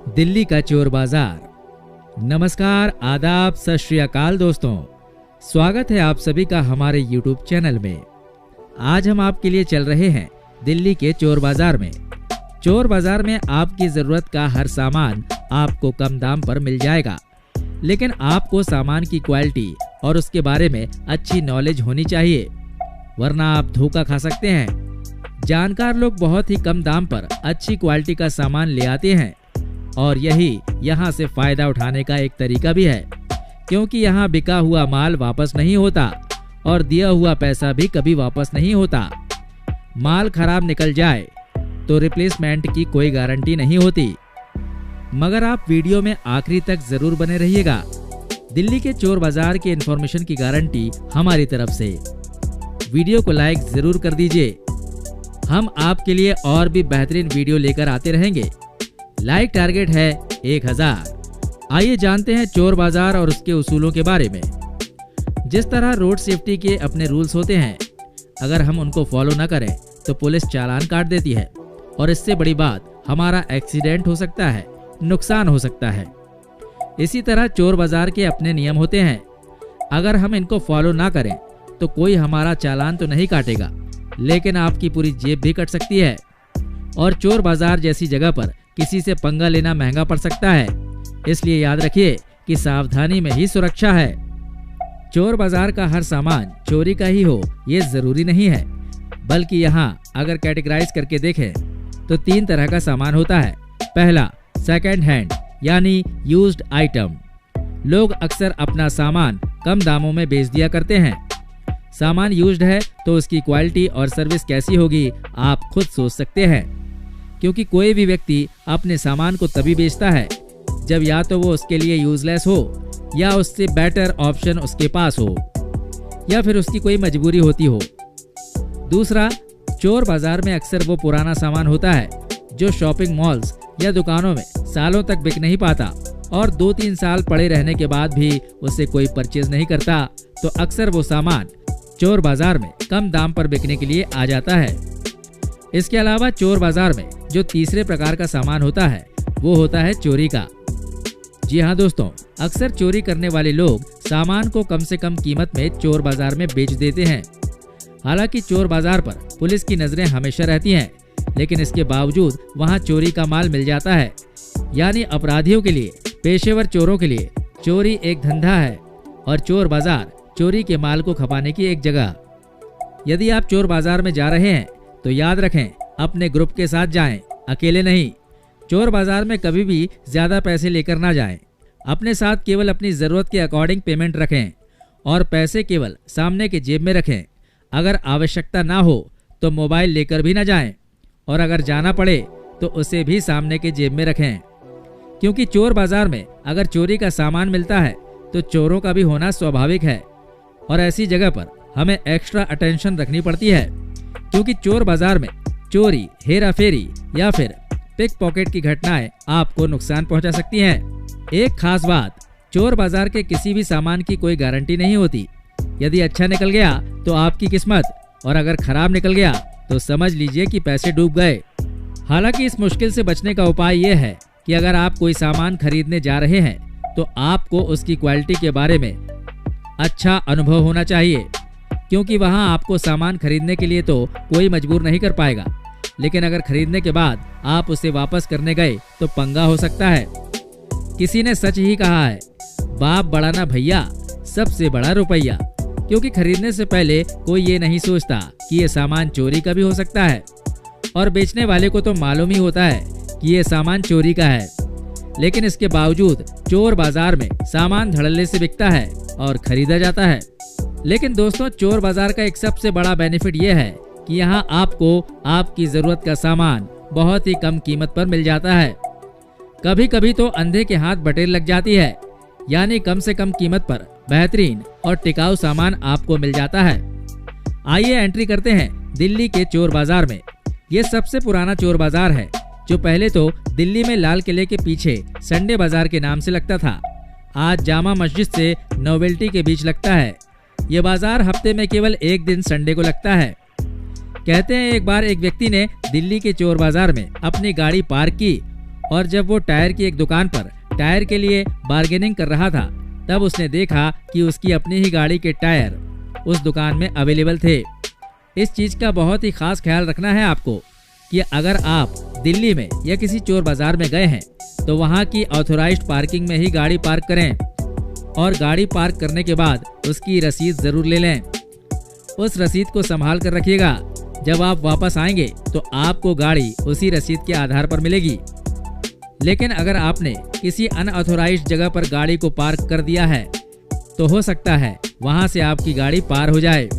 दिल्ली का चोर बाजार। नमस्कार, आदाब, सत श्री अकाल दोस्तों, स्वागत है आप सभी का हमारे YouTube चैनल में। आज हम आपके लिए चल रहे हैं दिल्ली के चोर बाजार में। चोर बाजार में आपकी जरूरत का हर सामान आपको कम दाम पर मिल जाएगा, लेकिन आपको सामान की क्वालिटी और उसके बारे में अच्छी नॉलेज होनी चाहिए, वरना आप धोखा खा सकते हैं। जानकार लोग बहुत ही कम दाम पर अच्छी क्वालिटी का सामान ले आते हैं और यही यहाँ से फायदा उठाने का एक तरीका भी है, क्योंकि यहाँ बिका हुआ माल वापस नहीं होता और दिया हुआ पैसा भी कभी वापस नहीं होता। माल खराब निकल जाए तो रिप्लेसमेंट की कोई गारंटी नहीं होती। मगर आप वीडियो में आखिरी तक जरूर बने रहिएगा। दिल्ली के चोर बाजार के इंफॉर्मेशन की गारंटी हमारी तरफ से। वीडियो को लाइक जरूर कर दीजिए। हम आपके लिए और भी बेहतरीन वीडियो लेकर आते रहेंगे। लाइक टारगेट है 1000। आइए जानते हैं चोर बाजार और उसके उसूलों के बारे में। जिस तरह रोड सेफ्टी के अपने रूल्स होते हैं, अगर हम उनको फॉलो न करें तो पुलिस चालान काट देती है और इससे बड़ी बात हमारा एक्सीडेंट हो सकता है, नुकसान हो सकता है। इसी तरह चोर बाजार के अपने नियम होते हैं। अगर हम इनको फॉलो ना करें तो कोई हमारा चालान तो नहीं काटेगा, लेकिन आपकी पूरी जेब भी कट सकती है। और चोर बाजार जैसी जगह पर किसी से पंगा लेना महंगा पड़ सकता है, इसलिए याद रखिए कि सावधानी में ही सुरक्षा है। चोर बाजार का हर सामान चोरी का ही हो ये जरूरी नहीं है, बल्कि यहाँ अगर कैटेगराइज करके देखें तो 3 तरह का सामान होता है। पहला, सेकंड हैंड यानी यूज्ड आइटम। लोग अक्सर अपना सामान कम दामों में बेच दिया करते हैं। सामान यूज्ड है तो उसकी क्वालिटी और सर्विस कैसी होगी आप खुद सोच सकते हैं, क्योंकि कोई भी व्यक्ति अपने सामान को तभी बेचता है जब या तो वो उसके लिए यूजलेस हो, या उससे बेटर ऑप्शन उसके पास हो, या फिर उसकी कोई मजबूरी होती हो। दूसरा, चोर बाजार में अक्सर वो पुराना सामान होता है जो शॉपिंग मॉल्स या दुकानों में सालों तक बिक नहीं पाता और 2-3 साल पड़े रहने के बाद भी उसे कोई परचेज नहीं करता, तो अक्सर वो सामान चोर बाजार में कम दाम पर बिकने के लिए आ जाता है। इसके अलावा चोर बाजार में जो तीसरे प्रकार का सामान होता है वो होता है चोरी का। जी हाँ दोस्तों, अक्सर चोरी करने वाले लोग सामान को कम से कम कीमत में चोर बाजार में बेच देते हैं। हालांकि चोर बाजार पर पुलिस की नजरें हमेशा रहती हैं, लेकिन इसके बावजूद वहाँ चोरी का माल मिल जाता है। यानी अपराधियों के लिए, पेशेवर चोरों के लिए चोरी एक धंधा है और चोर बाजार चोरी के माल को खपाने की एक जगह। यदि आप चोर बाजार में जा रहे हैं तो याद रखें, अपने ग्रुप के साथ जाएं, अकेले नहीं। चोर बाजार में कभी भी ज्यादा पैसे लेकर ना जाएं। अपने साथ केवल अपनी जरूरत के अकॉर्डिंग पेमेंट रखें और पैसे केवल सामने के जेब में रखें। अगर आवश्यकता ना हो तो मोबाइल लेकर भी ना जाएं, और अगर जाना पड़े तो उसे भी सामने के जेब में रखें, क्योंकि चोर बाजार में अगर चोरी का सामान मिलता है तो चोरों का भी होना स्वाभाविक है। और ऐसी जगह पर हमें एक्स्ट्रा अटेंशन रखनी पड़ती है, क्योंकि चोर बाजार में चोरी, हेरा फेरी या फिर पिक पॉकेट की घटनाएं आपको नुकसान पहुंचा सकती हैं। एक खास बात, चोर बाजार के किसी भी सामान की कोई गारंटी नहीं होती। यदि अच्छा निकल गया तो आपकी किस्मत, और अगर खराब निकल गया तो समझ लीजिए कि पैसे डूब गए। हालांकि इस मुश्किल से बचने का उपाय ये है कि अगर आप कोई सामान खरीदने जा रहे हैं तो आपको उसकी क्वालिटी के बारे में अच्छा अनुभव होना चाहिए, क्योंकि वहां आपको सामान खरीदने के लिए तो कोई मजबूर नहीं कर पाएगा, लेकिन अगर खरीदने के बाद आप उसे वापस करने गए तो पंगा हो सकता है। किसी ने सच ही कहा है, बाप बड़ा ना भैया, सबसे बड़ा रुपया। क्योंकि खरीदने से पहले कोई ये नहीं सोचता कि ये सामान चोरी का भी हो सकता है, और बेचने वाले को तो मालूम ही होता है कि ये सामान चोरी का है, लेकिन इसके बावजूद चोर बाजार में सामान धड़ल्ले से बिकता है और खरीदा जाता है। लेकिन दोस्तों, चोर बाजार का एक सबसे बड़ा बेनिफिट ये है कि यहाँ आपको आपकी जरूरत का सामान बहुत ही कम कीमत पर मिल जाता है। कभी कभी तो अंधे के हाथ बटेर लग जाती है, यानी कम से कम कीमत पर बेहतरीन और टिकाऊ सामान आपको मिल जाता है। आइए एंट्री करते हैं दिल्ली के चोर बाजार में। ये सबसे पुराना चोर बाजार है, जो पहले तो दिल्ली में लाल किले के पीछे संडे बाजार के नाम से लगता था। आज जामा मस्जिद से नोवेल्टी के बीच लगता है। ये बाजार हफ्ते में केवल एक दिन संडे को लगता है। कहते हैं एक बार एक व्यक्ति ने दिल्ली के चोर बाजार में अपनी गाड़ी पार्क की और जब वो टायर की एक दुकान पर टायर के लिए बार्गेनिंग कर रहा था, तब उसने देखा कि उसकी अपनी ही गाड़ी के टायर उस दुकान में अवेलेबल थे। इस चीज का बहुत ही खास ख्याल रखना है आपको कि अगर आप दिल्ली में या किसी चोर बाजार में गए हैं तो वहाँ की ऑथोराइज्ड पार्किंग में ही गाड़ी पार्क करें और गाड़ी पार्क करने के बाद उसकी रसीद जरूर ले लें। उस रसीद को संभाल कर रखिएगा। जब आप वापस आएंगे तो आपको गाड़ी उसी रसीद के आधार पर मिलेगी। लेकिन अगर आपने किसी अनऑथोराइज्ड जगह पर गाड़ी को पार्क कर दिया है तो हो सकता है वहां से आपकी गाड़ी पार हो जाए।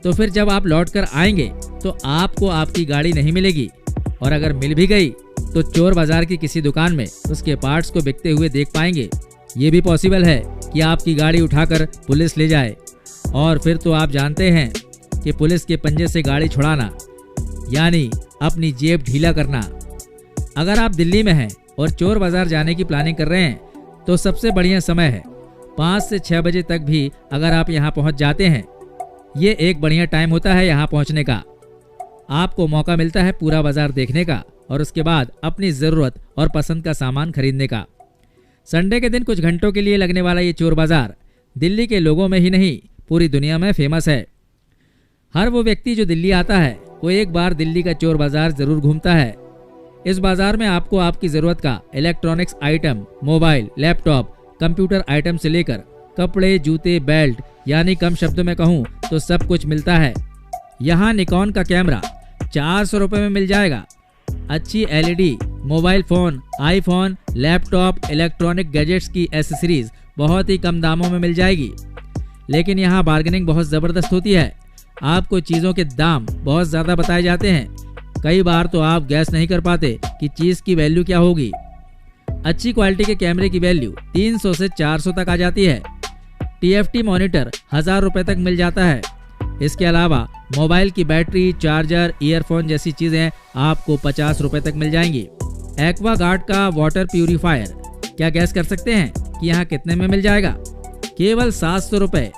तो फिर जब आप लौट कर आएंगे तो आपको आपकी गाड़ी नहीं मिलेगी, और अगर मिल भी गई तो चोर बाजार की किसी दुकान में उसके पार्ट्स को बिकते हुए देख पाएंगे। ये भी पॉसिबल है कि आपकी गाड़ी उठाकर पुलिस ले जाए, और फिर तो आप जानते हैं कि पुलिस के पंजे से गाड़ी छुड़ाना यानी अपनी जेब ढीला करना। अगर आप दिल्ली में हैं और चोर बाजार जाने की प्लानिंग कर रहे हैं तो सबसे बढ़िया समय है 5 से 6 बजे तक भी अगर आप यहाँ पहुँच जाते हैं। ये एक बढ़िया टाइम होता है यहाँ पहुँचने का। आपको मौका मिलता है पूरा बाजार देखने का और उसके बाद अपनी ज़रूरत और पसंद का सामान खरीदने का। संडे के दिन कुछ घंटों के लिए लगने वाला ये चोर बाजार दिल्ली के लोगों में ही नहीं पूरी दुनिया में फेमस है। हर वो व्यक्ति जो दिल्ली आता है वो एक बार दिल्ली का चोर बाजार जरूर घूमता है। इस बाजार में आपको आपकी जरूरत का electronics item, mobile, laptop, computer item से लेकर कपड़े, जूते, बेल्ट यानी कम शब्दों में कहूँ तो सब कुछ मिलता है। यहाँ निकॉन का कैमरा 400 रुपए में मिल जाएगा। अच्छी LED, mobile phone, iPhone, laptop, electronic gadgets की एसेसरीज बहुत ही कम दामों में मिल जाएगी। लेकिन यहाँ बार्गेनिंग बहुत ज़बरदस्त होती है। आपको चीज़ों के दाम बहुत ज़्यादा बताए जाते हैं। कई बार तो आप गैस नहीं कर पाते कि चीज़ की वैल्यू क्या होगी। अच्छी क्वालिटी के कैमरे की वैल्यू 300 से 400 तक आ जाती है। TFT मॉनिटर 1000 रुपए तक मिल जाता है। इसके अलावा मोबाइल की बैटरी, चार्जर, ईयरफोन जैसी चीजें आपको 50 रुपए तक मिल जाएंगी। एक्वागार्ड का वाटर प्यूरिफायर, क्या गैस कर सकते हैं कि यहाँ कितने में मिल जाएगा? केवल 700 रुपए।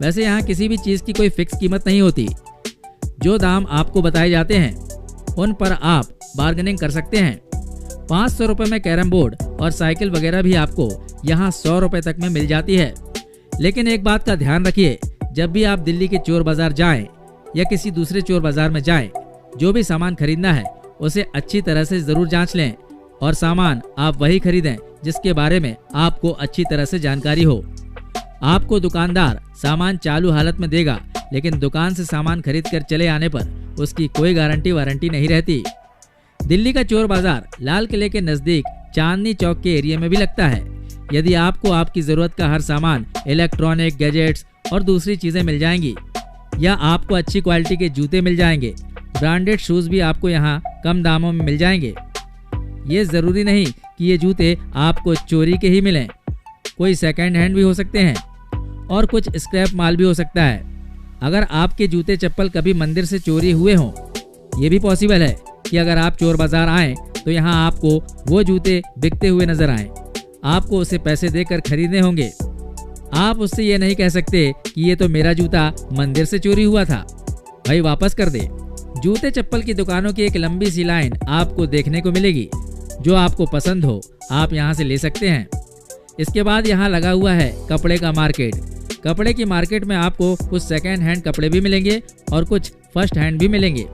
वैसे यहाँ किसी भी चीज की कोई फिक्स कीमत नहीं होती। जो दाम आपको बताए जाते हैं उन पर आप बार्गेनिंग कर सकते हैं। 500 रुपए में कैरम बोर्ड और साइकिल वगैरह भी आपको यहाँ 100 रुपए तक में मिल जाती है। लेकिन एक बात का ध्यान रखिए, जब भी आप दिल्ली के चोर बाजार जाएं या किसी दूसरे चोर बाजार में जाएं, जो भी सामान खरीदना है उसे अच्छी तरह से जरूर जांच लें और सामान आप वही खरीदें जिसके बारे में आपको अच्छी तरह से जानकारी हो। आपको दुकानदार सामान चालू हालत में देगा, लेकिन दुकान से सामान खरीद कर चले आने पर उसकी कोई गारंटी वारंटी नहीं रहती। दिल्ली का चोर बाजार लाल किले के नजदीक चांदनी चौक के एरिया में भी लगता है। यदि आपको आपकी जरूरत का हर सामान, इलेक्ट्रॉनिक गैजेट्स और दूसरी चीजें मिल जाएंगी, या आपको अच्छी क्वालिटी के जूते मिल जाएंगे, ब्रांडेड शूज भी आपको यहाँ कम दामों में मिल जाएंगे। ये जरूरी नहीं कि ये जूते आपको चोरी के ही मिलें, कोई सेकंड हैंड भी हो सकते हैं और कुछ स्क्रैप माल भी हो सकता है। अगर आपके जूते चप्पल कभी मंदिर से चोरी हुए हों, ये भी पॉसिबल है कि अगर आप चोर बाजार आएं तो यहाँ आपको वो जूते बिकते हुए नजर आएं। आपको उसे पैसे देकर खरीदने होंगे। आप उससे ये नहीं कह सकते कि ये तो मेरा जूता मंदिर से चोरी हुआ था, भाई वापस कर दे। जूते चप्पल की दुकानों की एक लंबी सी लाइन आपको देखने को मिलेगी। जो आपको पसंद हो आप यहाँ से ले सकते हैं। इसके बाद यहाँ लगा हुआ है कपड़े का मार्केट। कपड़े की मार्केट में आपको कुछ सेकेंड हैंड कपड़े भी मिलेंगे और कुछ फर्स्ट हैंड भी मिलेंगे।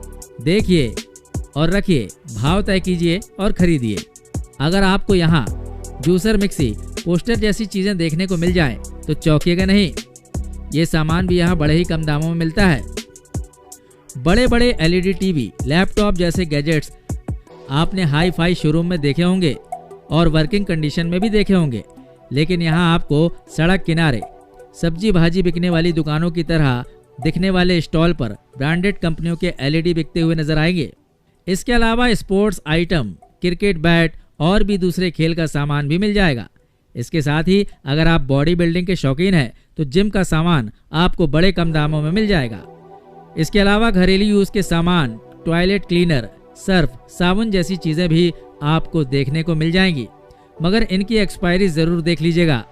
देखिए और रखिए, भाव तय कीजिए और खरीदिए। अगर आपको यहाँ जूसर, मिक्सी, पोस्टर जैसी चीजें देखने को मिल जाएं तो चौंकिएगा नहीं। ये सामान भी यहाँ बड़े ही कम दामों में मिलता है। बड़े बड़े LED टीवी, लैपटॉप जैसे गैजेट्स आपने हाई फाई शोरूम में देखे होंगे और वर्किंग कंडीशन में भी देखे होंगे, लेकिन यहाँ आपको सड़क किनारे सब्जी भाजी बिकने वाली दुकानों की तरह दिखने वाले स्टॉल पर ब्रांडेड कंपनियों के LED बिकते हुए नजर आएंगे। इसके अलावा स्पोर्ट्स आइटम, क्रिकेट बैट और भी दूसरे खेल का सामान भी मिल जाएगा। इसके साथ ही अगर आप बॉडी बिल्डिंग के शौकीन हैं तो जिम का सामान आपको बड़े कम दामों में मिल जाएगा। इसके अलावा घरेलू यूज के सामान, टॉयलेट क्लीनर, सर्फ, साबुन जैसी चीजें भी आपको देखने को मिल जाएंगी, मगर इनकी एक्सपायरी जरूर देख लीजिएगा।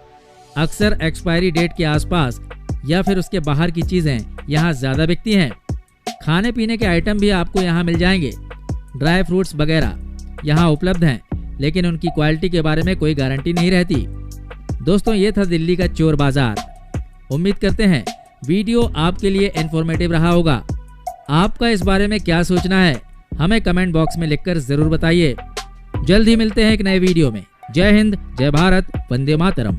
अक्सर एक्सपायरी डेट के आसपास या फिर उसके बाहर की चीजें यहाँ ज्यादा बिकती हैं। खाने पीने के आइटम भी आपको यहाँ मिल जाएंगे। ड्राई फ्रूट्स वगैरह यहाँ उपलब्ध हैं, लेकिन उनकी क्वालिटी के बारे में कोई गारंटी नहीं रहती। दोस्तों, ये था दिल्ली का चोर बाजार। उम्मीद करते हैं वीडियो आपके लिए इन्फॉर्मेटिव रहा होगा। आपका इस बारे में क्या सोचना है, हमें कमेंट बॉक्स में लिखकर जरूर बताइए। जल्द ही मिलते हैं एक नए वीडियो में। जय हिंद, जय भारत, वंदे मातरम।